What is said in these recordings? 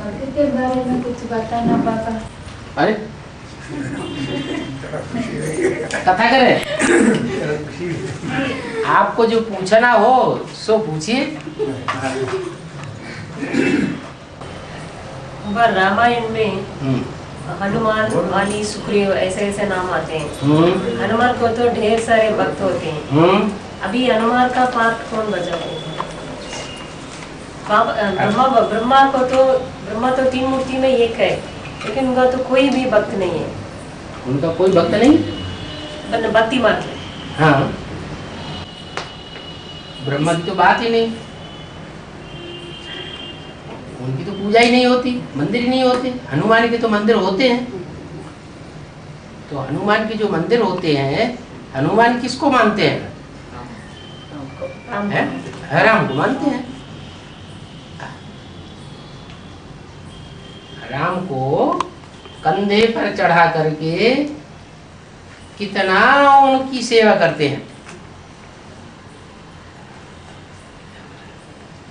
के बारे में कुछ बताना पापा। अरे कथा करे, आपको जो पूछना हो सो पूछिए। रामायण में हनुमान, वाली, सुग्रीव ऐसे ऐसे नाम आते हैं। हनुमान को तो ढेर सारे भक्त होते हैं। अभी हनुमान का पार्ट कौन बचा है? ब्रह्मा तो तीन मूर्ति में एक है, लेकिन उनका तो कोई भी भक्त नहीं है। उनका कोई भक्त नहीं, भक्ति मात्र। हाँ, ब्रह्मा की तो बात ही नहीं, उनकी तो पूजा ही नहीं होती, मंदिर ही नहीं होते। हनुमान के तो मंदिर होते हैं। तो हनुमान के जो मंदिर होते हैं, हनुमान किसको मानते हैं? राम को मानते हैं। राम को कंधे पर चढ़ा करके कितना उनकी सेवा करते हैं।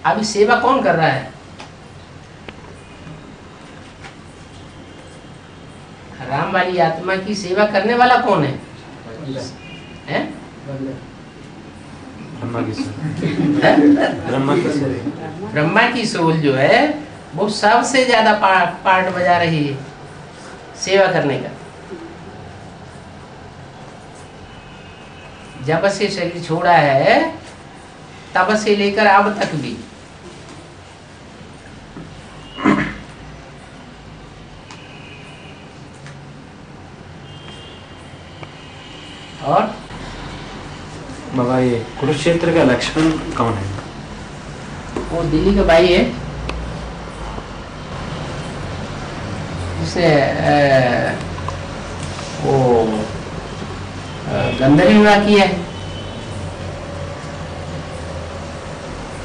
अभी सेवा कौन कर रहा है? राम वाली आत्मा की सेवा करने वाला कौन है? हैं? ब्रह्मा की सोल जो है वो सबसे ज्यादा पार्ट बजा रही है सेवा करने का। जब से शरीर छोड़ा है तब से लेकर अब तक भी और बाबा ये कुरुक्षेत्र का लक्ष्मण कौन है? वो दिल्ली का भाई है, जिसने वो गंधर्व विवाह किया है।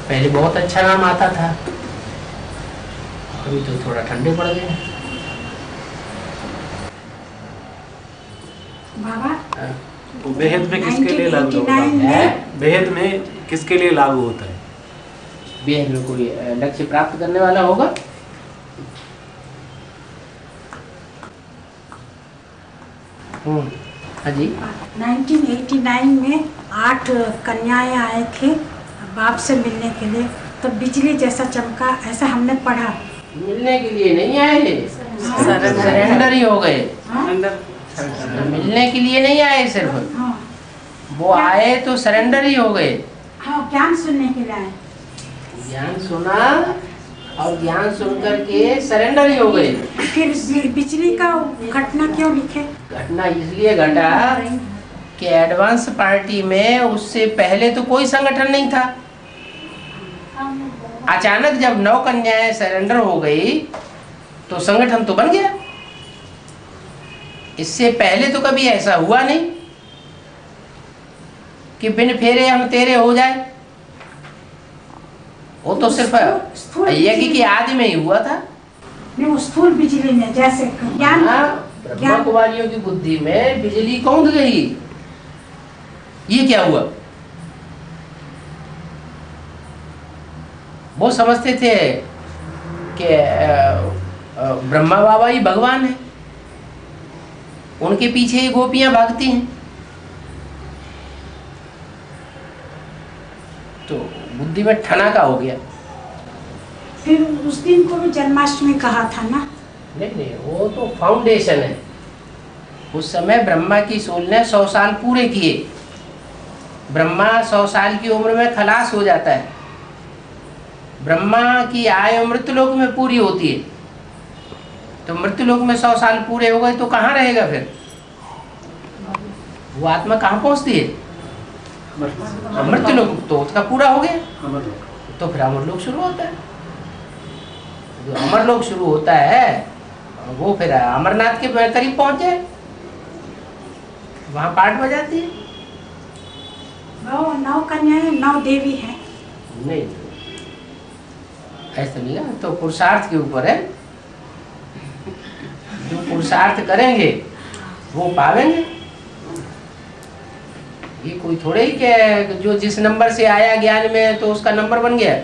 पहले बहुत अच्छा नाम आता था, अभी तो थोड़ा ठंडे पड़ गए। बाबा तो बेहद में किसके लिए लागू होता है? बेहद में किसके लिए लागू होता है? बेहद में कोई लक्ष्य प्राप्त करने वाला होगा। हाँ जी। 1989 में 8 कन्याएं आए थे बाप से मिलने के लिए, तो बिजली जैसा चमका, ऐसा हमने पढ़ा। मिलने के लिए नहीं आए, सरेंडर ही हो गए। मिलने के लिए नहीं आए सिर्फ, वो आए तो सरेंडर ही हो गए। हाँ, ज्ञान सुनने के लिए आए। ज्ञान सुना और ज्ञान सुन करके सरेंडर ही हो गए। फिर बिजली का घटना क्यों लिखे? घटना इसलिए घटा कि एडवांस पार्टी में उससे पहले तो कोई संगठन नहीं था। अचानक जब 9 कन्याएं सरेंडर हो गई तो संगठन तो बन गया। इससे पहले तो कभी ऐसा हुआ नहीं कि बिन फेरे हम तेरे हो जाए। वो तो सिर्फ यज्ञ की आदि में ही हुआ था। नहीं, वो स्थूल बिजली ने जैसे ज्ञान, ब्रह्मा कुमारियों की बुद्धि में बिजली कौंध गई। ये क्या हुआ? वो समझते थे कि ब्रह्मा बाबा ही भगवान है, उनके पीछे ही गोपियां भागती हैं। तो बुद्धि में ठनाका हो गया। फिर उस दिन को भी जन्माष्टमी कहा था ना? नहीं, वो तो फाउंडेशन है। उस समय ब्रह्मा की सोल ने 100 साल पूरे किए। ब्रह्मा 100 साल की उम्र में खलास हो जाता है। ब्रह्मा की आयु मृत्युलोक में पूरी होती है, तो मृत्युलोक में 100 साल पूरे हो गए तो कहाँ रहेगा फिर? वो आत्मा कहाँ पहुँचती है? मृत्युलोक। तो उसका पूरा हो गया तो फिर अमरलोक शुरू होता है। जो अमरलोक शुरू होता है वो फिर अमरनाथ के करीब पहुंच जाए, वहां पाठ बजाती है। 9 कन्याएं 9 देवी हैं। नहीं, ऐसा नहीं है। तो पुरुषार्थ के ऊपर है। जो पुरुषार्थ करेंगे वो पावेंगे। ये कोई थोड़े ही कि जो जिस नंबर से आया ज्ञान में तो उसका नंबर बन गया।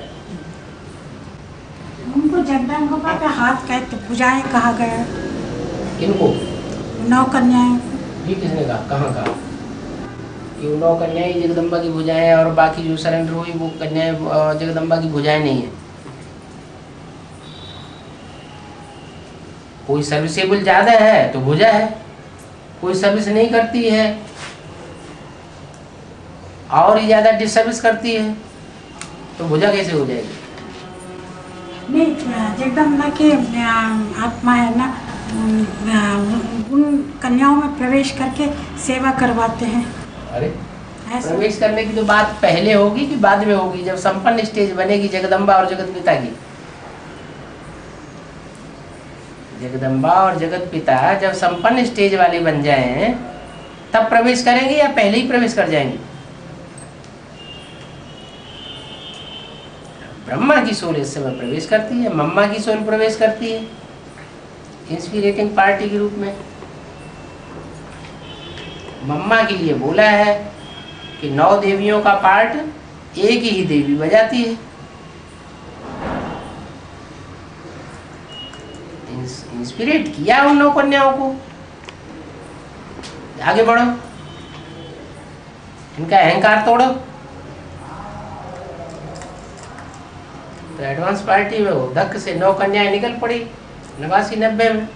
उनको जगदम्बा पे हाथ का तो पूजाएं कहा गया। किनको? 9 कन्याएं। ये किसने कहा? कहाँ कहा? ये 9 कन्याएं जगदम्बा की भुजाएं हैं, और बाकी जो सरेंडर हुई वो कन्याएं जगदम्बा की भुजाएं नहीं है। कोई सर्विसेबल ज्यादा है तो भुजा है, कोई सर्विस नहीं करती है और ही ज्यादा डिसर्विस करती है तो भुजा कैसे हो जाएगी? नहीं, जगदम्बा की आत्मा है ना, उन कन्याओं में प्रवेश करके सेवा करवाते हैं। अरे ऐसा प्रवेश करने की तो बात पहले होगी कि बाद में होगी? जब संपन्न स्टेज बनेगी जगदम्बा और जगत पिता की। जगदम्बा और जगत पिता जब संपन्न स्टेज वाले बन जाएं तब प्रवेश करेंगे या पहले ही प्रवेश कर जाएंगे? ब्रह्मा की सोल इस समय प्रवेश करती है, मम्मा की सोल प्रवेश करती है इंस्पिरेटिंग पार्टी के रूप में। मम्मा के लिए बोला है कि 9 देवियों का पार्ट एक ही देवी बजाती है। इंस्पिरेट किया उन 9 कन्याओं को, आगे बढ़ो, इनका अहंकार तोड़ो। तो एडवांस पार्टी में वो धक्क से 9 कन्याएं निकल पड़ी 89-90 में।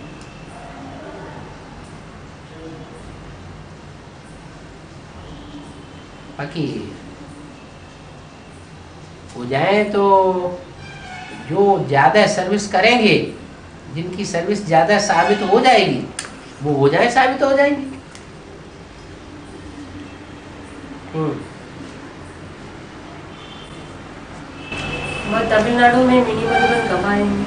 बाकी हो जाए तो जो ज्यादा सर्विस करेंगे, जिनकी सर्विस ज्यादा साबित हो जाएगी वो हो जाए साबित हो जाएंगी। वह तमिलनाडु में मिनी मधुबन कब आएंगे?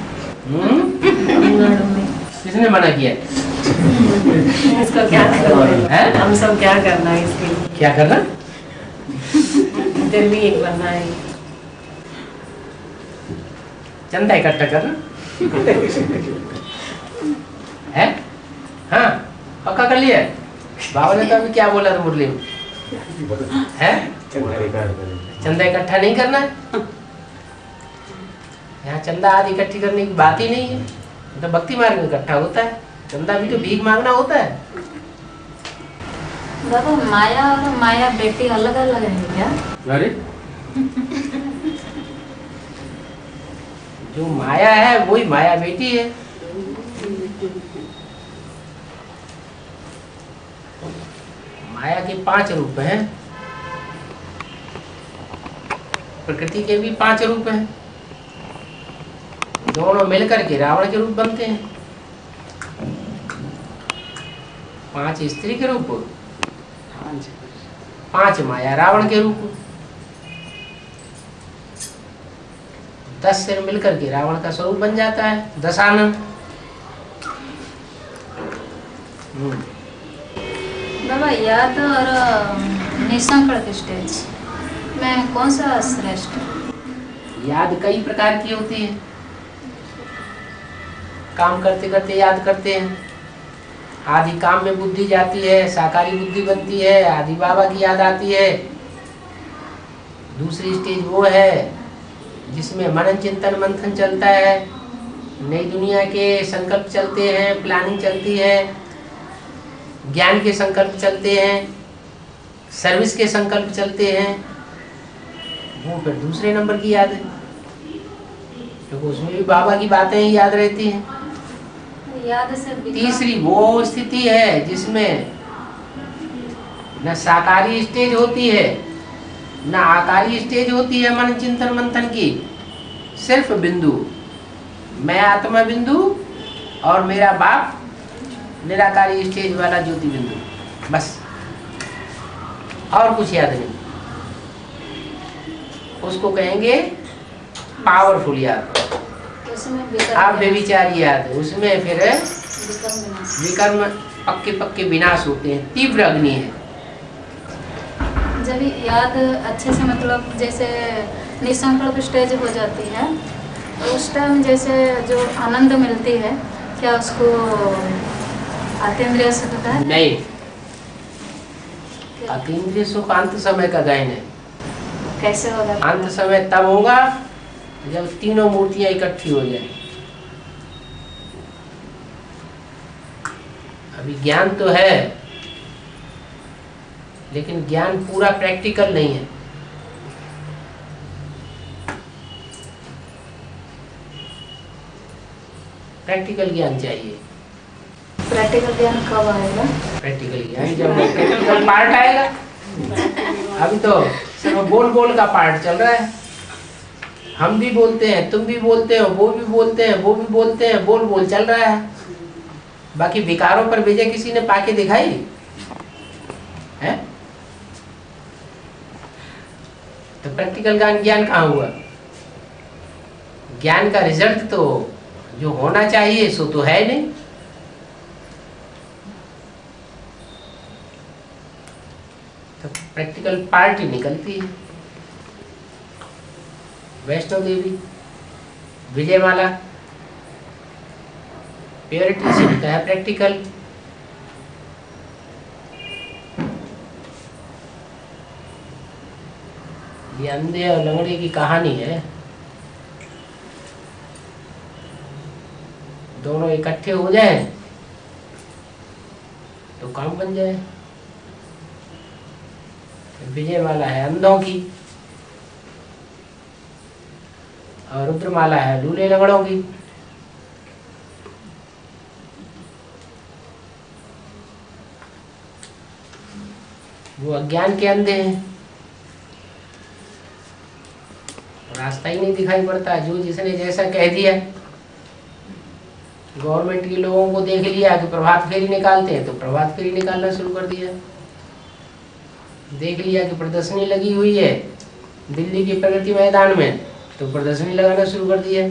तमिलनाडु में किसने मना किया? इसका क्या करना है? हम सब क्या करना है इसके लिए? क्या करना? इधर भी एक बनना है। चंदा इकट्ठा करना है? हाँ पक्का कर लिया? बाबा ने तो अभी क्या बोला था मुरली में? है चंदा इकट्ठा नहीं करना है? यहाँ चंदा आदि इकट्ठी करने की बात ही नहीं है। तो भक्ति मार्ग में इकट्ठा होता है, चंदा भी तो भीख मांगना होता है। बाबा माया और माया बेटी अलग अलग है क्या? अरे जो माया है वही माया बेटी है। माया के 5 रूप हैं, प्रकृति के भी 5 रूप हैं, दोनों मिलकर के रावण के रूप बनते हैं। 5 स्त्री के रूप, 5 माया रावण के रूप, 10 सिर मिलकर के रावण का स्वरूप बन जाता है, दशानन। बाबा याद और निसंकल्प स्टेज में कौन सा श्रेष्ठ है? याद कई प्रकार की होती है, काम करते करते याद करते हैं। आदि काम में बुद्धि जाती है, साकारी बुद्धि बनती है, आदि बाबा की याद आती है। दूसरी स्टेज वो है जिसमें मनन चिंतन मंथन चलता है, नई दुनिया के संकल्प चलते हैं, प्लानिंग चलती है, ज्ञान के संकल्प चलते हैं, सर्विस के संकल्प चलते हैं। वो फिर दूसरे नंबर की याद है, क्योंकि उसमें भी बाबा की बातें ही याद रहती हैं। याद से तीसरी वो स्थिति है जिसमें न साकारी स्टेज होती है न आकारी स्टेज होती है मन चिंतन मंथन की, सिर्फ बिंदु, मैं आत्मा बिंदु और मेरा बाप निराकारी स्टेज वाला ज्योति बिंदु, बस और कुछ याद नहीं। उसको कहेंगे पावरफुल याद, आप बेविचारी याद है। उसमें फिर विकर्म पक्के पक्के विनाश होते हैं, तीव्र अग्नि है। जब याद अच्छे से मतलब जैसे निसंकल्प स्टेज हो जाती है तो उस टाइम जैसे जो आनंद मिलती है, क्या उसको अतीन्द्रिय सुख है? नहीं, अतीन्द्रिय सुख अंत समय का गायन है। कैसे होगा? अंत समय तब होगा जब तीनों मूर्तियां इकट्ठी हो जाए। अभी ज्ञान तो है, लेकिन ज्ञान पूरा प्रैक्टिकल नहीं है। प्रैक्टिकल ज्ञान चाहिए। प्रैक्टिकल ज्ञान कब आएगा? प्रैक्टिकल ज्ञान जब प्रैक्टिकल पार्ट आएगा। अभी तो सिर्फ बोल बोल का पार्ट चल रहा है। हम भी बोलते हैं, तुम भी बोलते हो, वो भी बोलते हैं, वो भी बोलते हैं, बोल बोल चल रहा है। बाकी विकारों पर विजय किसी ने पाके दिखाई है? तो प्रैक्टिकल ज्ञान कहाँ हुआ? ज्ञान का रिजल्ट तो जो होना चाहिए सो तो है नहीं। तो प्रैक्टिकल पार्ट ही निकलती है। वैष्णो देवी, विजयमाला, प्योरिटी से होता है प्रैक्टिकल। ये अंधे और लंगड़े की कहानी है। दोनों इकट्ठे हो जाए तो काम बन जाए। विजयमाला है अंधों की और रुद्रमाला है लूले लंगड़ों की। वो अज्ञान के अंधे हैं, रास्ता ही नहीं दिखाई पड़ता। जो जिसने जैसा कह दिया, गवर्नमेंट के लोगों को देख लिया कि प्रभात फेरी निकालते हैं तो प्रभात फेरी निकालना शुरू कर दिया। देख लिया कि प्रदर्शनी लगी हुई है दिल्ली के प्रगति मैदान में तो प्रदर्शनी लगाना शुरू कर दिया।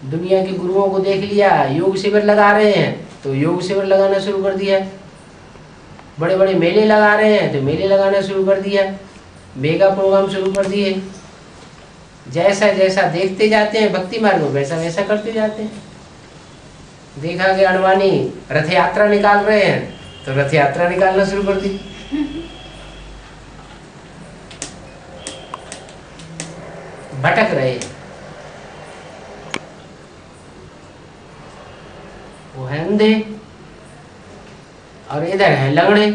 दुनिया के गुरुओं को देख लिया योग शिविर लगा रहे हैं तो योग शिविर लगाना शुरू कर दिया। बड़े बड़े मेले लगा रहे हैं तो मेले लगाना शुरू कर दिया। मेगा प्रोग्राम शुरू कर दिए। जैसा जैसा देखते जाते हैं भक्ति मार्ग में वैसा वैसा करते जाते हैं। देखा कि अडवाणी रथ यात्रा निकाल रहे हैं तो रथ यात्रा निकालना शुरू कर दी। भटक रहे, वो है अंधे और इधर है लंगड़े।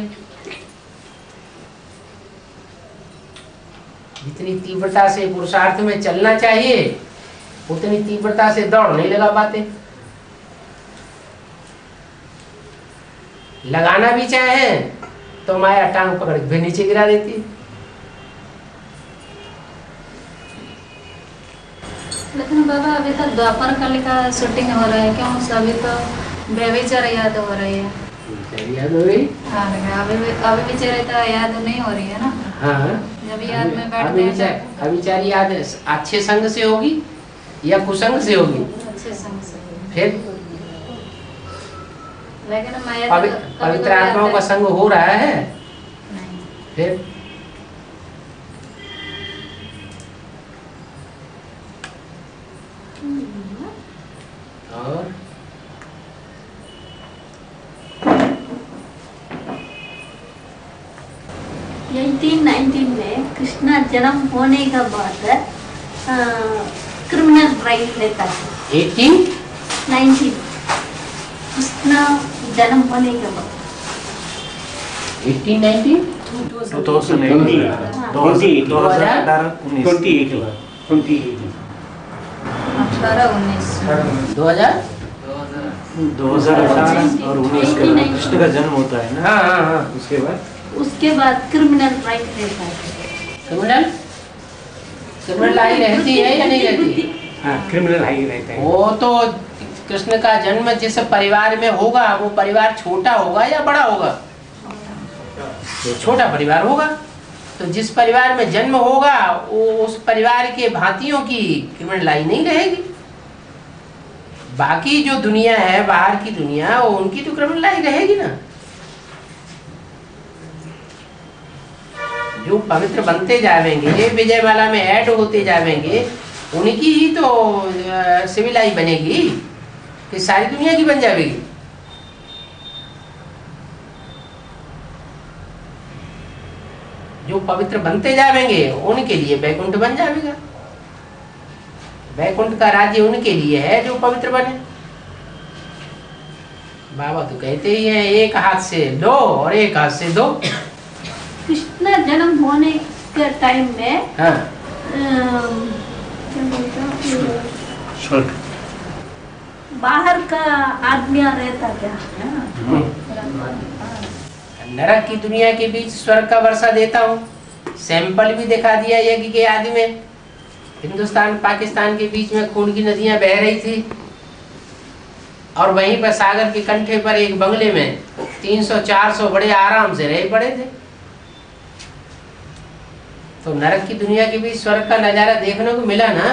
जितनी तीव्रता से पुरुषार्थ में चलना चाहिए उतनी तीव्रता से दौड़ नहीं लगा पाते। लगाना भी चाहे तो माया टांग पकड़ के नीचे गिरा देती है। लेकिन बाबा अभी तो द्वापर काल का शूटिंग हो रहा है, क्यों? अभी तो व्यभिचार याद हो रही है। याद हो रही? हाँ, अभी विचार याद नहीं हो रही है ना। हाँ, जब याद में बैठते हैं अविचार याद अच्छे संग से होगी या कुसंग से होगी? अच्छे संग से। फिर लेकिन माया पवित्र आत्माओं का संग हो रहा है। नहीं। फिर और 1819 में कृष्णा जन्म होने के बाद क्रिमिनल राइट लेता है। 1819 कृष्णा जन्म होने के बाद 1819 2018 और 19 के बाद कृष्ण का जन्म होता है ना। हाँ। उसके बाद क्रिमिनल राइट रहता है। क्रिमिनल आई रहती है या नहीं रहती? हाँ, क्रिमिनल आई रहता है। वो तो कृष्ण का जन्म जिस परिवार में होगा वो परिवार छोटा होगा या बड़ा होगा? छोटा परिवार होगा। तो जिस परिवार में जन्म होगा वो उस परिवार के भांतियों की क्रिमिनल लाई नहीं रहेगी। बाकी जो दुनिया है बाहर की दुनिया वो उनकी तो क्रिमिनल लाई रहेगी ना। जो पवित्र बनते जाएंगे विजयमाला में ऐड होते जाएंगे उनकी ही तो सिविलाई बनेगी कि सारी दुनिया की बन जाएगी। जो पवित्र बनते जाएंगे उनके लिए वैकुंठ बन जाएगा। वैकुंठ का राज्य उनके लिए है जो पवित्र बने। बाबा तो कहते ही हैं एक हाथ से लो और एक हाथ से दो। कृष्ण जन्म होने के टाइम में हाँ क्या बोलते हैं, बाहर का आदमी रहता क्या? नरक की दुनिया के बीच स्वर्ग का वर्षा देता हूँ। सैंपल भी दिखा दिया यज्ञ के आदि में। हिंदुस्तान पाकिस्तान के बीच में खून की नदियां बह रही थी और वहीं पर सागर के कंठे पर एक बंगले में 300-400 बड़े आराम से रह पड़े थे। तो नरक की दुनिया के बीच स्वर्ग का नजारा देखने को मिला ना,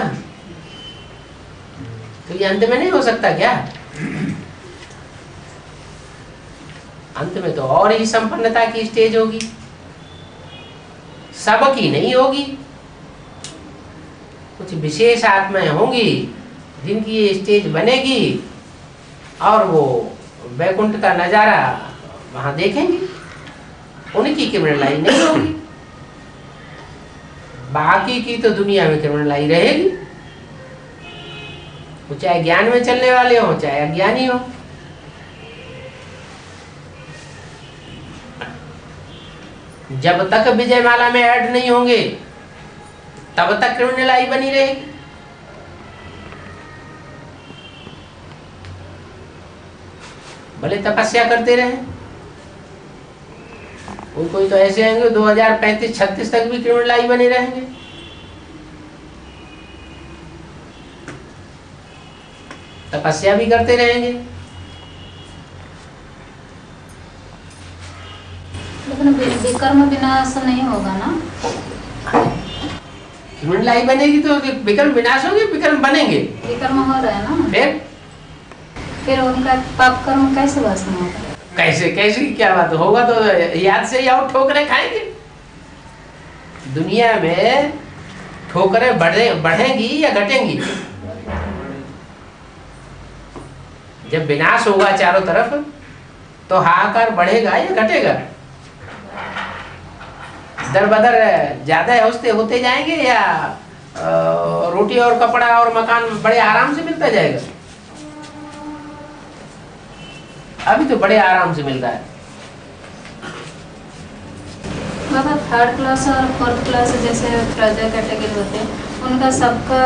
तो ये अंत में नहीं हो सकता क्या? अंत में तो और ही संपन्नता की स्टेज होगी, सबकी नहीं होगी। कुछ विशेष आत्माएं होंगी जिनकी ये स्टेज बनेगी और वो वैकुंठ का नजारा वहां देखेंगे, उनकी क्रिमिनलाई नहीं होगी। बाकी की तो दुनिया में क्रिमिनलाई रहेगी, वो चाहे ज्ञान में चलने वाले हो चाहे अज्ञानी हो। जब तक विजयमाला में ऐड नहीं होंगे तब तक क्रिमिनलाई बनी रहेगी। भले तपस्या करते रहे, कोई तो ऐसे होंगे 2035-36 तक भी क्रिमिनलाई बने रहेंगे। तपस्या भी करते रहेंगे। लेकिन विकर्म विनाश नहीं होगा ना? क्रिमिनलाई बनेगी तो विकर्म विनाश होंगे, विकर्म बनेंगे। विकर्म हो रहा है ना, फिर उनका पाप कर्म कैसे भस्म होगा? कैसे कैसे की क्या बात होगा? तो याद से ही और ठोकरें खाएंगे। दुनिया में ठोकरें बढ़ेंगी या घटेंगी? जब विनाश होगा चारों तरफ तो हाहाकार बढ़ेगा या घटेगा? दर बदर ज्यादा होते जाएंगे या रोटी और कपड़ा और मकान बड़े आराम से मिलता जाएगा? अभी तो बड़े आराम से मिल रहा है। बाबा 3rd क्लास और 4th क्लास जैसे प्रजा कैटेगरी होते हैं, उनका सबका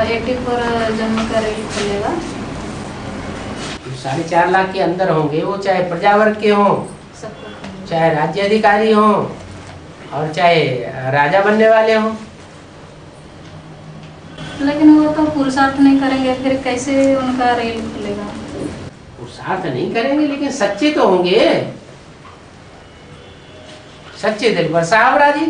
84 जन्म का रेट खुलेगा। 4.5 लाख के अंदर होंगे वो, चाहे प्रजावर्ग के हों, चाहे राज्य अधिकारी हों और चाहे राजा बनने वाले हों। लेकिन वो तो पुरुषार्थ नहीं करेंगे, फिर कैसे उनका रेल खुलेगा? पुरुषार्थ नहीं करेंगे लेकिन सच्चे तो होंगे, सच्चे दिल पर साहब राजी।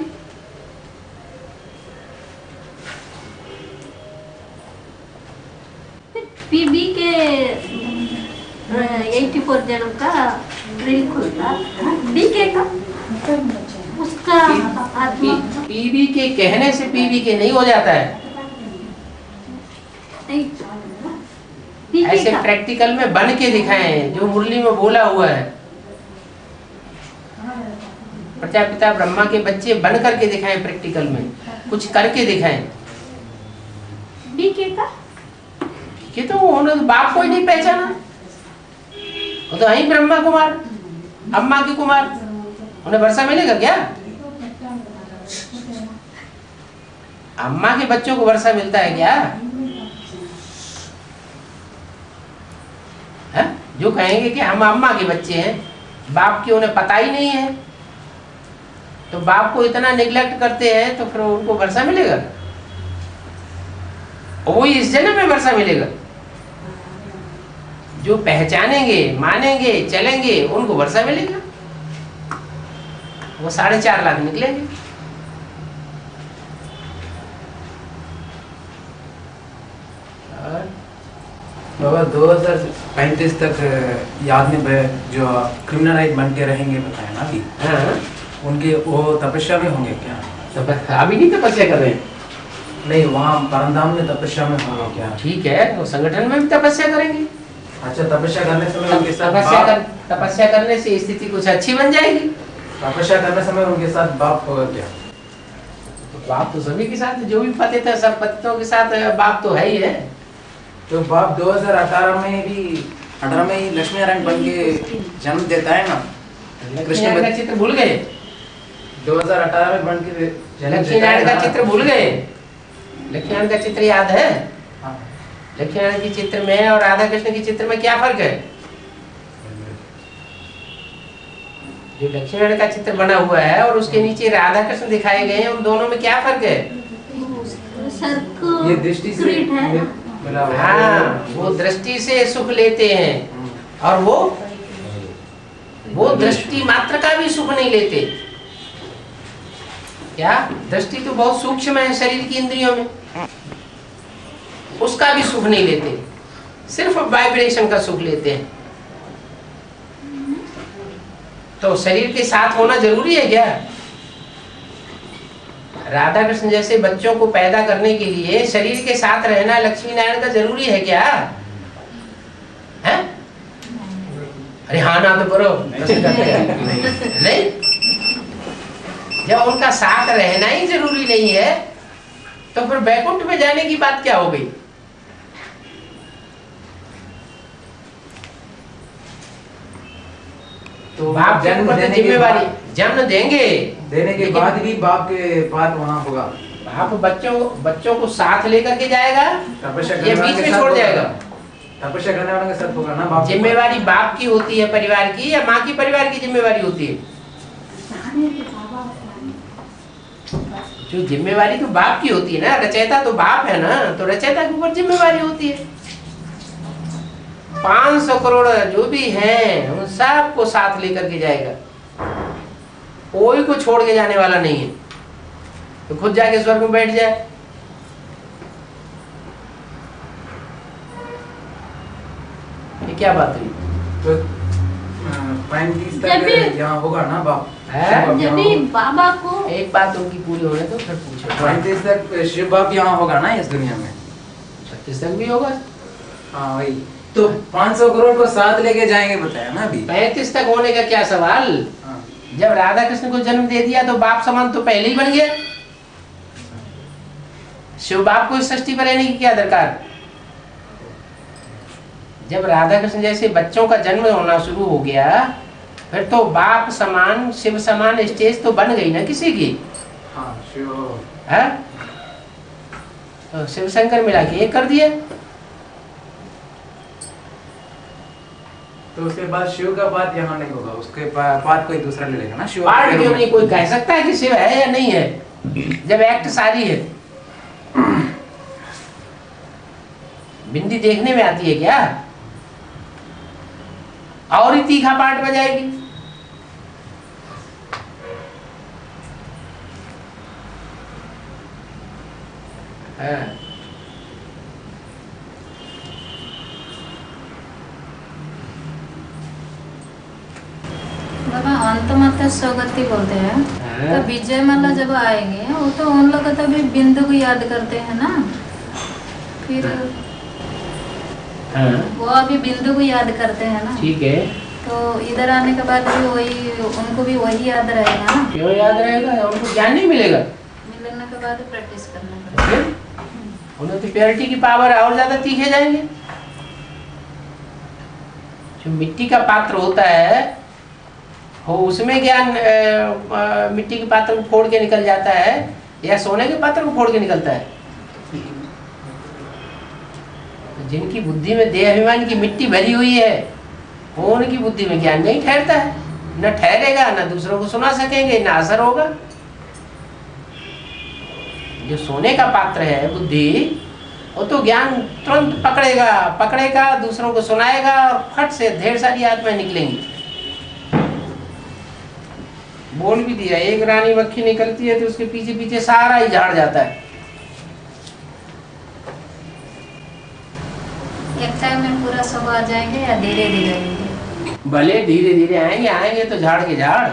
पीबी के 84 जन्म का रेल खुलता, बीके का उसका पीवी के कहने से पीवी के नहीं हो जाता है। ऐसे प्रैक्टिकल में बन के दिखाएं जो मुरली में बोला हुआ है। प्रजापिता ब्रह्मा के बच्चे बन करके दिखाएं, प्रैक्टिकल में कुछ करके दिखाएं। बीके का कि तो उन्होंने बाप को ही नहीं पहचाना, वो तो वही ब्रह्मा कुमार अम्मा के कुमार, उन्हें वर्षा मिलेगा क्या? अम्मा के बच्चों को वर्षा मिलता है क्या? है? जो कहेंगे कि हम अम्मा के बच्चे हैं, बाप की उन्हें पता ही नहीं है, तो बाप को इतना निगलेक्ट करते हैं तो फिर उनको वर्षा मिलेगा? वो इस जन्म में वर्षा मिलेगा। जो पहचानेंगे, मानेंगे, चलेंगे, उनको वर्षा मिलेगा। वो 4.5 लाख निकलेंगे। बाबा 2035 तक ये आदमी जो क्रिमिनलाइज बनते रहेंगे बताया ना अभी, उनके वो तपस्या में होंगे क्या? अभी नहीं तपस्या कर रहे हैं? नहीं, वहाँ परमधाम में तपस्या में होंगे क्या? ठीक है, वो संगठन में भी तपस्या करेंगे। अच्छा, तपस्या करने समय उनके साथ तपस्या करने से स्थिति कुछ अच्छी बन जाएगी। तपस्या करने समय उनके साथ बाप होगा क्या? बाप तो सभी के साथ, जो भी पतित है सब पतितों के साथ बाप तो है ही है। तो बाप 2018 में भी 18 में ही लक्ष्मी नारायण बन के जन्म देता है ना। कृष्ण का चित्र भूल गए? 2018 में बन के लक्ष्मी नारायण का चित्र भूल गए? लक्ष्मी नारायण का चित्र याद है? हाँ। लक्ष्मी नारायण के चित्र में और राधा कृष्ण के चित्र में क्या फर्क है? जो लक्ष्मी नारायण का चित्र बना हुआ है और उसके नीचे राधा कृष्ण दिखाए गए हैं, उन दोनों में क्या फर्क है? ये दृष्टि से मिला हुआ है। हाँ, वो दृष्टि से सुख लेते हैं और वो दृष्टि मात्र का भी सुख नहीं लेते। क्या? दृष्टि तो बहुत सूक्ष्म है शरीर की इंद्रियों में, उसका भी सुख नहीं लेते, सिर्फ वाइब्रेशन का सुख लेते हैं। तो शरीर के साथ होना जरूरी है क्या? राधा कृष्ण जैसे बच्चों को पैदा करने के लिए शरीर के साथ रहना लक्ष्मी नारायण का जरूरी है क्या? है? अरे हाँ ना तो करो। नहीं, जब उनका साथ रहना ही जरूरी नहीं है तो फिर बैकुंठ में जाने की बात क्या हो गई? तो बाप जन्म जिम्मेवारी जन्म देने के बाद भी बाप के पास वहाँ होगा। बाप बच्चों को साथ लेकर के जाएगा या बीच में छोड़ जाएगा? तपस्या करने वाले के साथ होगा ना। बाप जिम्मेवारी बाप की होती है परिवार की या माँ की परिवार की जिम्मेवारी होती है? जो जिम्मेवारी तो बाप की होती है ना, रचयिता तो बाप है ना, तो रचयिता के ऊपर जिम्मेवारी होती है। 500 करोड़ जो भी हैं उन सबको साथ लेकर के जाएगा, कोई को छोड़ के जाने वाला नहीं है। तो खुद जाके स्वर्ग में बैठ जाए। ये क्या बात हुई? तो 35 तक यहाँ होगा ना बाप? जब भी बाबा को एक बात उनकी पूरी होने तो फिर पूछो। 35 तक शिव बाप यहाँ होगा ना इस दुनिया में? 36 तक भी होगा। हाँ वही तो 500 करोड़ को साथ लेके जाएंगे बताया ना अभी। 35 तक होने का क्या सवाल? हाँ। जब राधा कृष्ण को जन्म दे दिया तो बाप समान तो पहले ही बन गया। शिव बाप को इस सृष्टि पर रहने की क्या दरकार? जब राधा कृष्ण जैसे बच्चों का जन्म होना शुरू हो गया फिर तो बाप समान शिव समान स्टेज तो बन गई ना किसी की। हाँ शिव है तो शिव शंकर मिला के एक कर दिया। तो उसके बाद शिव का बात यहाँ नहीं होगा, उसके बाद कोई दूसरा ले लेगा ना। शिव पार्ट क्यों नहीं? कोई कह सकता है कि शिव है या नहीं है जब एक्ट सारी है? बिंदी देखने में आती है क्या? और ही तीखा पार्ट बजाएगी। बाबा अंत माता स्वगति बोलते हैं तो विजय माला जब आएंगे वो तो उन लोग तो अभी बिंदु को याद करते हैं ना, फिर वो अभी बिंदु को याद करते हैं ना। ठीक है, तो इधर आने के बाद भी वही उनको भी वही याद रहेगा ना। क्यों याद रहेगा? उनको ज्ञान नहीं मिलेगा। मिलने के बाद प्रैक्टिस करना पड़ेगा। उन्हें तो प्योरिटी की पावर और ज्यादा तीखे जाएंगे। जो मिट्टी का पात्र होता है हो उसमें ज्ञान मिट्टी के पात्र को फोड़ के निकल जाता है या सोने के पात्र को फोड़ के निकलता है? जिनकी बुद्धि में देह अभिमान की मिट्टी भरी हुई है वो उनकी बुद्धि में ज्ञान नहीं ठहरता है, न ठहरेगा, न दूसरों को सुना सकेंगे, न असर होगा। जो सोने का पात्र है बुद्धि वो तो ज्ञान तुरंत पकड़ेगा, दूसरों को सुनाएगा और फट से ढेर सारी आत्माएं निकलेंगी। बोल भी दिया, एक रानी मक्खी निकलती है तो उसके पीछे पीछे सारा ही झाड़ जाता है। एक टाइम में पूरा सब आ जाएंगे या धीरे धीरे आएंगे? भले धीरे धीरे आएंगे तो झाड़ के झाड़।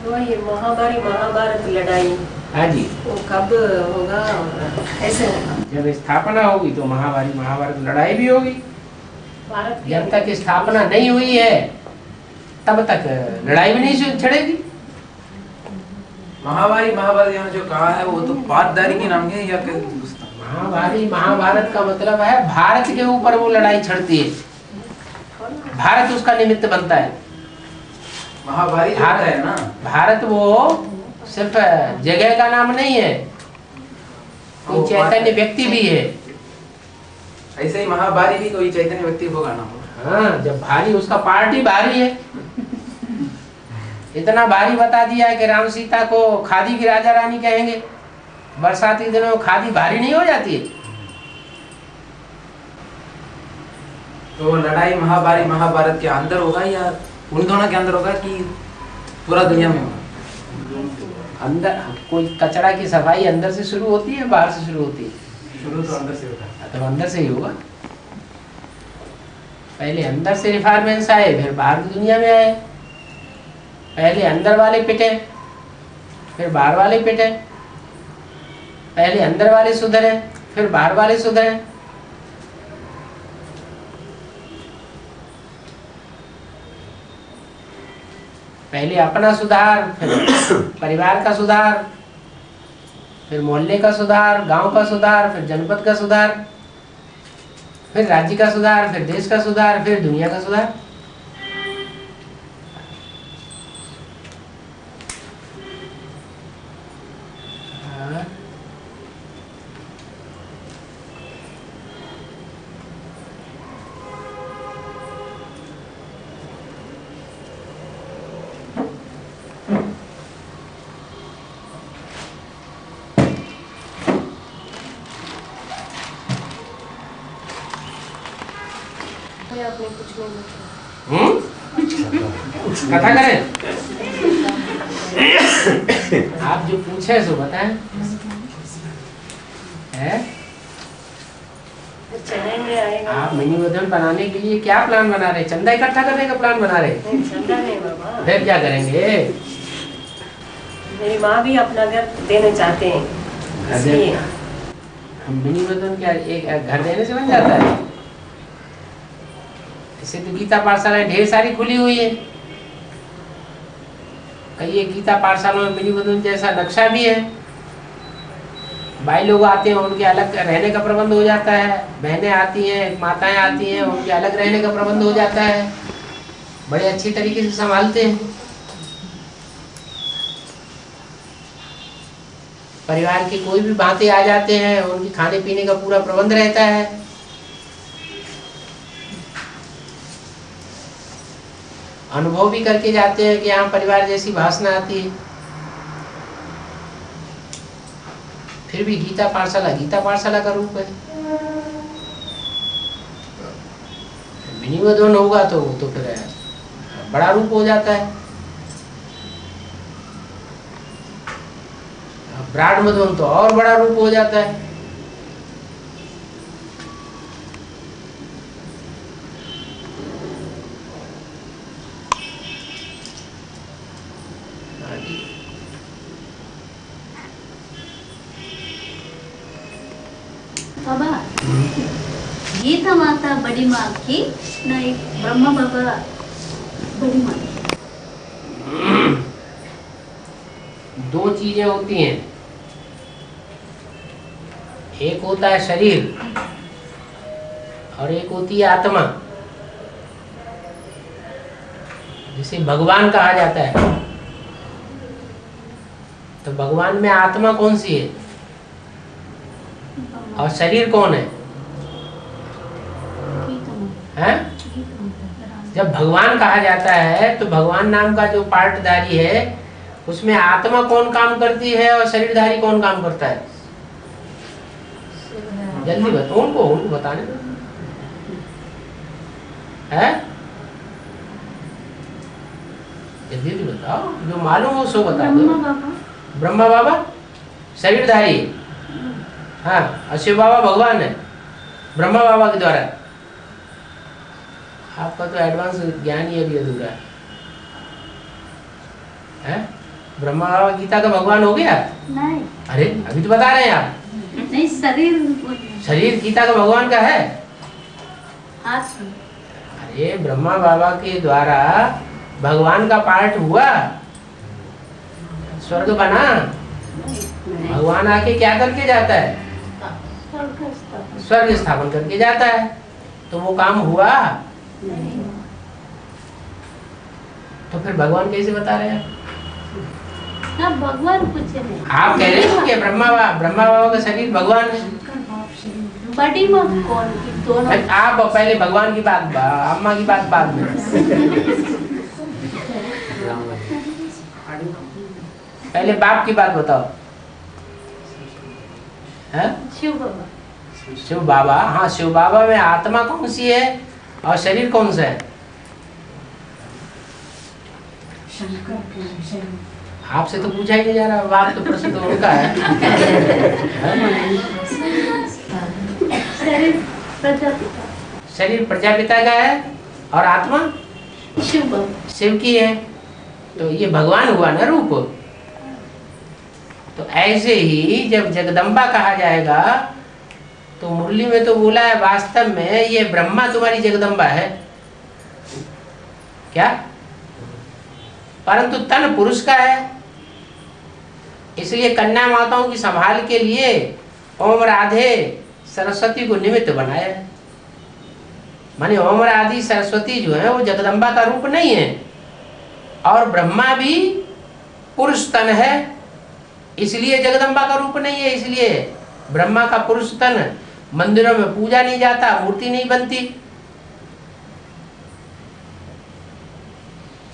वही महाभारत लड़ाई हाँ जी, वो कब होगा? ऐसे होगा जब स्थापना होगी तो महाभारत लड़ाई भी होगी। भारत की। जब तक स्थापना नहीं हुई है तब तक लड़ाई भी नहीं छिड़ेगी। महाभारी महाभारत यहाँ जो कहा है वो तो पाटदारी के नाम है या फिर महाभारी महाभारत का मतलब है भारत के ऊपर वो लड़ाई छड़ती है, भारत उसका निमित्त बनता है। महाभारी जो होता है ना, भारत वो सिर्फ जगह का नाम नहीं है, कोई चैतन्य व्यक्ति भी है। ऐसे ही महाभारी भी कोई चैतन्य व्यक्ति होगा ना। हाँ, जब भारी उसका पार्ट ही भारी है। इतना भारी बता दिया है कि राम सीता को खादी की राजा रानी कहेंगे। बरसाती दिनों में खादी भारी नहीं हो जाती है। तो लड़ाई महाभारी महाभारत के अंदर होगा या उन दोनों के अंदर होगा कि पूरा दुनिया में होगा? अंदर कोई कचरा की सफाई अंदर से शुरू होती है, बाहर से शुरू होती है? शुरू तो अंदर से होता है। तो अंदर से ही होगा। पहले अंदर से रिफॉर्मेंस आए, फिर बाहर की दुनिया में आए। पहले अंदर वाले पिटे, फिर बाहर वाले पिटे। पहले अंदर वाले सुधरे, फिर बाहर वाले सुधरे। पहले अपना सुधार, फिर परिवार का सुधार, फिर मोहल्ले का सुधार, गांव का सुधार, फिर जनपद का सुधार, फिर राज्य का सुधार, फिर देश का सुधार, फिर दुनिया का सुधार। आपने कुछ नहीं पूछा। कथा करें? आप जो पूछे सो बताएं। है? चेन्नई में आएगा। आप मिनी गोदाम बनाने के लिए क्या प्लान बना रहे? चंदा इकट्ठा करने का प्लान बना रहे? नहीं, चंदा नहीं बाबा। फिर क्या करेंगे? मेरी माँ भी अपना घर देना चाहते हैं, इसलिए हम मिनी गोदाम क्या एक घर देने से बन जाता है? इसे तो गीता पाठशालाएं ढेर सारी खुली हुई है। कई गीता पाठशालाओं में मिनी गोदाम जैसा नक्शा भी है। भाई लोग आते हैं, उनके अलग रहने का प्रबंध हो जाता है। बहनें आती हैं, माताएं आती हैं, उनके अलग रहने का प्रबंध हो जाता है। बड़े अच्छी तरीके से संभालते हैं। परिवार की कोई भी बातें आ जाते हैं, उनकी खाने पीने का पूरा प्रबंध रहता है। अनुभव भी करके जाते हैं कि यहाँ परिवार जैसी भाषा आती है। फिर भी गीता पाठशाला का रूप है। मिनी गोदाम होगा तो फिर बड़ा रूप हो जाता है। ब्राड मधुबन तो और बड़ा रूप हो जाता है। बाबा, गीता माता बड़ी माँ की ना, एक ब्रह्मा बाबा बड़ी माँ की। दो चीजें होती हैं, एक होता है शरीर और एक होती है आत्मा, जिसे भगवान कहा जाता है। तो भगवान में आत्मा कौन सी है और शरीर कौन है? हैं? जब भगवान कहा जाता है तो भगवान नाम का जो पार्टधारी है उसमें आत्मा कौन काम करती है और शरीरधारी कौन काम करता है? जल्दी बताओ, उनको बताने दो। है? जल्दी बताओ, जो मालूम हो सो बता दो। ब्रह्मा बाबा शरीरधारी, हाँ, और शिव बाबा भगवान है ब्रह्मा बाबा के द्वारा। आपका तो एडवांस ज्ञान ही अभी अधूरा है। ब्रह्मा बाबा गीता का भगवान हो गया? नहीं। अरे अभी तो बता रहे हैं आप। नहीं, शरीर गीता का भगवान का है। हाथ। अरे ब्रह्मा बाबा के द्वारा भगवान का पार्ट हुआ। स्वर्ग बना? भगवान आके क्या करके जाता है? स्वर्ग स्थापन करके जाता है। तो वो काम हुआ? तो फिर भगवान कैसे बता रहे हैं? ना भगवान कुछ नहीं। आप कह रहे हो कि ब्रह्मा बाबा का शरीर भगवान है? बड़ी माँ कौन की दोनों? आप पहले भगवान की बात, अम्मा की बात बाद में। पहले बाप की बात बताओ। है? शिव बाबा। शिव बाबा, हाँ शिव बाबा में आत्मा कौन सी है और शरीर कौन सा है? आपसे तो पूछा ही नहीं जा रहा, बाप तो प्रश्न तो उनका है। शरीर प्रजापिता। शरीर प्रजापिता का है और आत्मा शिव बाबा। शिव की है। तो ये भगवान हुआ ना रूप। तो ऐसे ही जब जगदम्बा कहा जाएगा तो मुरली में तो बोला है वास्तव में ये ब्रह्मा तुम्हारी जगदम्बा है क्या? परंतु तन पुरुष का है। इसलिए कन्या माताओं की संभाल के लिए ओम राधे सरस्वती को निमित्त बनाया है। माने ओम राधे सरस्वती जो है वो जगदम्बा का रूप नहीं है। और ब्रह्मा भी पुरुष तन है, इसलिए जगदम्बा का रूप नहीं है। इसलिए ब्रह्मा का पुरुष तन मंदिरों में पूजा नहीं जाता, मूर्ति नहीं बनती।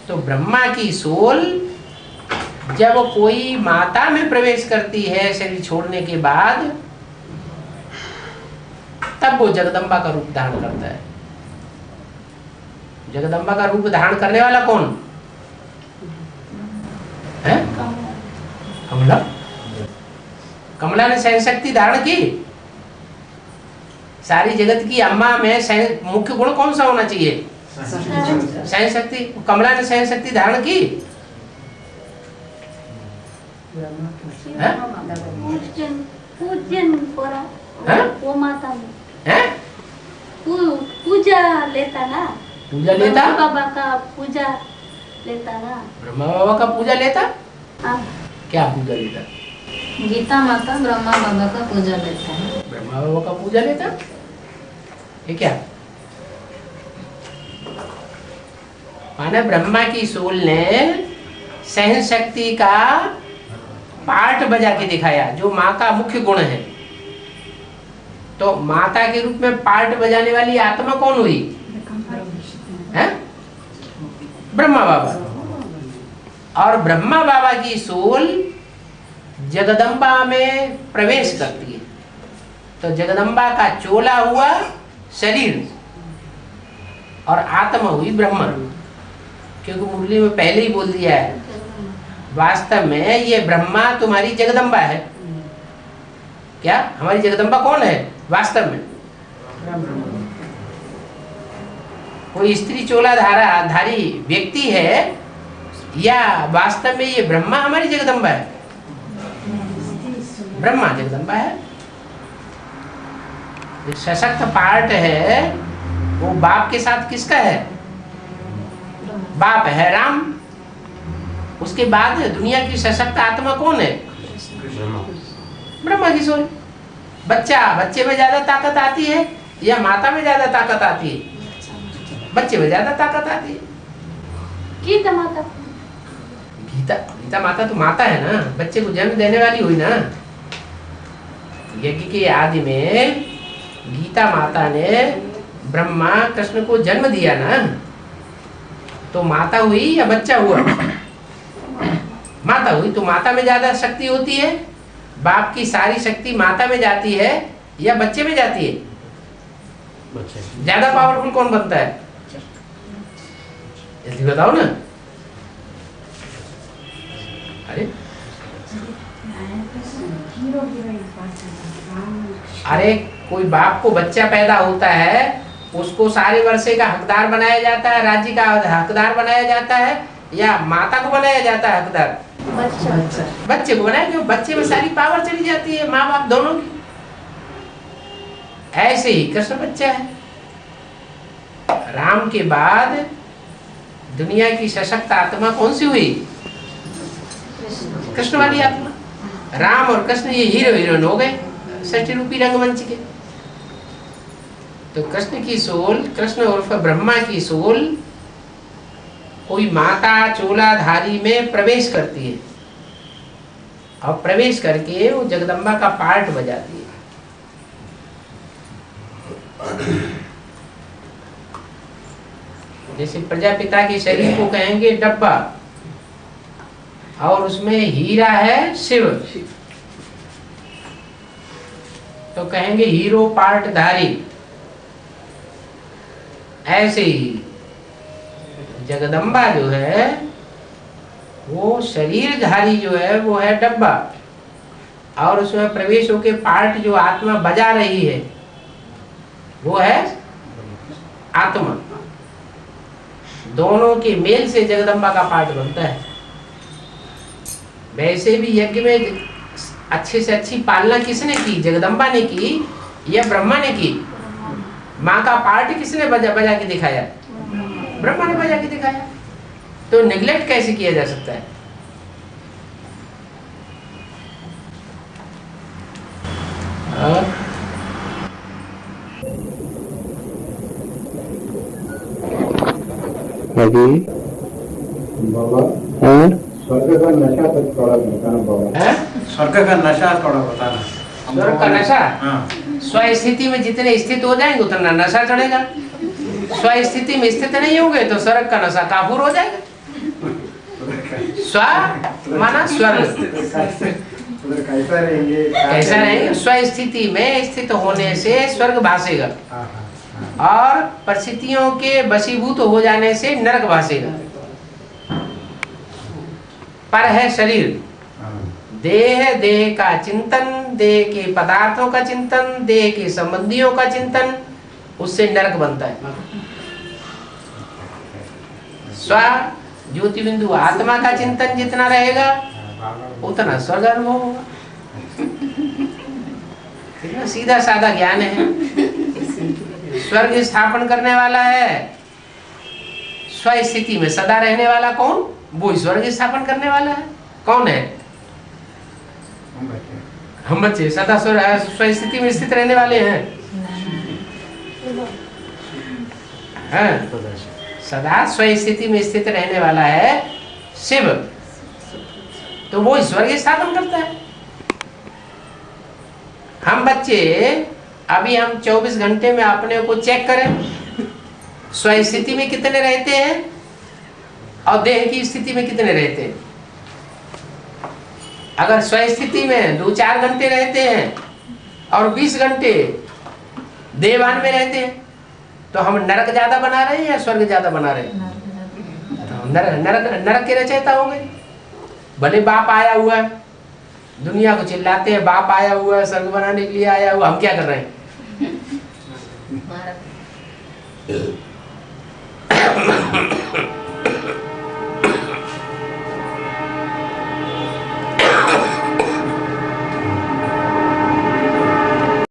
तो ब्रह्मा की सोल जब कोई माता में प्रवेश करती है शरीर छोड़ने के बाद, तब वो जगदम्बा का रूप धारण करता है। जगदम्बा का रूप धारण करने वाला कौन है? कमला। कमला ने सहन शक्ति धारण की। सारी जगत की अम्मा में मुख्य गुण कौन सा होना चाहिए? सहन शक्ति। कमला ने सहन शक्ति धारण की। पूजन वो माता है? पूजा लेता ना। पूजा लेता? बाबा का पूजा लेता ना। ब्रह्मा बाबा का पूजा लेता? हाँ। क्या पूजा लेता? गीता माता ब्रह्मा बाबा का पूजा लेता है। ब्रह्मा बाबा का पूजा लेता? ये क्या माने? ब्रह्मा की सोल ने सहन शक्ति का पार्ट बजा के दिखाया, जो माँ का मुख्य गुण है। तो माता के रूप में पार्ट बजाने वाली आत्मा कौन हुई? है? ब्रह्मा बाबा। और ब्रह्मा बाबा की सोल जगदम्बा में प्रवेश करती है। तो जगदम्बा का चोला हुआ शरीर और आत्मा हुई ब्रह्मा। क्योंकि मुरली में पहले ही बोल दिया है वास्तव में ये ब्रह्मा तुम्हारी जगदम्बा है। क्या हमारी जगदम्बा कौन है वास्तव में? कोई स्त्री चोला धारी व्यक्ति है या वास्तव में ये ब्रह्मा हमारी जगदम्बा है? ब्रह्मा जगदम्बा है। जो सशक्त पार्ट है वो बाप के साथ किसका है? बाप है राम। उसके बाद दुनिया की सशक्त आत्मा कौन है? ब्रह्मा की सोल। बच्चे में ज्यादा ताकत आती है या माता में ज्यादा ताकत आती है? बच्चे में ज्यादा ताकत आती है। गीता माता। गीता माता तो माता है ना, बच्चे को जन्म देने वाली हुई ना। यज्ञ के आदि में गीता माता ने ब्रह्मा कृष्ण को जन्म दिया ना, तो माता हुई या बच्चा हुआ? माता हुई। तो माता में ज्यादा शक्ति होती है। बाप की सारी शक्ति माता में जाती है या बच्चे में जाती है? ज्यादा पावरफुल कौन बनता है? जल्दी बताओ ना। अरे कोई बाप को बच्चा पैदा होता है, उसको सारे वर्षे का हकदार बनाया जाता है, राज्य का हकदार बनाया जाता है, या माता को बनाया जाता है हकदार? बच्चे को बनाया। क्यों? बच्चे में सारी पावर चली जाती है माँ बाप दोनों की। ऐसे ही कृष्ण बच्चा है। राम के बाद दुनिया की सशक्त आत्मा कौन सी हुई? कृष्ण वाली आत्मा। राम और कृष्ण ये हीरो हीरोइन हो गए षष्ठी रूपी रंगमंच के। तो कृष्ण की सोल, कृष्ण उर्फ ब्रह्मा की सोल कोई माता चोलाधारी में प्रवेश करती है और प्रवेश करके वो जगदम्बा का पार्ट बजाती है। जैसे प्रजापिता के शरीर को कहेंगे डब्बा और उसमें हीरा है शिव, तो कहेंगे हीरो पार्टधारी। ऐसे ही जगदम्बा जो है वो शरीरधारी जो है वो है डब्बा और उसमें प्रवेश होके पार्ट जो आत्मा बजा रही है वो है आत्मा। दोनों के मेल से जगदम्बा का पार्ट बनता है। वैसे भी यज्ञ में अच्छे से अच्छी पालना किसने की? जगदम्बा ने की या ब्रह्मा ने की? माँ का पार्ट किसने बजा के दिखाया? ब्रह्मा ने बजा के दिखाया। तो निगलेक्ट कैसे किया जा सकता है? स्वर्ग का नशा तो थोड़ा बताना बाबा। स्वर्ग का नशा थोड़ा बताना। स्वर्ग का नशा? हाँ। स्वस्थिति में जितने स्थित हो जाएंगे उतना नशा चढ़ेगा। स्वस्थिति में स्थित नहीं होंगे तो स्वर्ग का नशा काफूर हो जाएगा। स्व माना स्वर्ग। कैसा रहेंगे? कैसा रहेंगे? स्वस्थिति में स्थित होने से स्वर्ग भासेगा और परिस्थितियों के वशीभूत हो जाने से नरक भासेगा। पर है शरीर, देह, देह का चिंतन, देह के पदार्थों का चिंतन, देह के संबंधियों का चिंतन, उससे नरक बनता है। स्व ज्योति बिंदु आत्मा का चिंतन जितना रहेगा उतना स्वर्ग अनुभव होगा। कितना सीधा साधा ज्ञान है। स्वर्ग स्थापन करने वाला है, स्व स्थिति में सदा रहने वाला कौन? वो स्वर्ग स्थापन करने वाला है। कौन है? हम बच्चे सदा स्व स्थिति में स्थित रहने वाले हैं। सदा स्व स्थिति में स्थित रहने वाला है शिव, तो वो स्वर्ग स्थापन करता है। हम बच्चे अभी हम 24 घंटे में अपने को चेक करें, स्व स्थिति में कितने रहते हैं और देह की स्थिति में कितने रहते हैं। अगर स्व स्थिति में 2-4 घंटे रहते हैं और 20 घंटे देवान में रहते हैं तो हम नरक ज्यादा बना रहे हैं या स्वर्ग ज्यादा बना रहे हैं? तो नरक के रचयिता हो गए। भले बाप आया हुआ है, दुनिया को चिल्लाते हैं बाप आया हुआ है, स्वर्ग बनाने के लिए आया हुआ, हम क्या कर रहे हैं?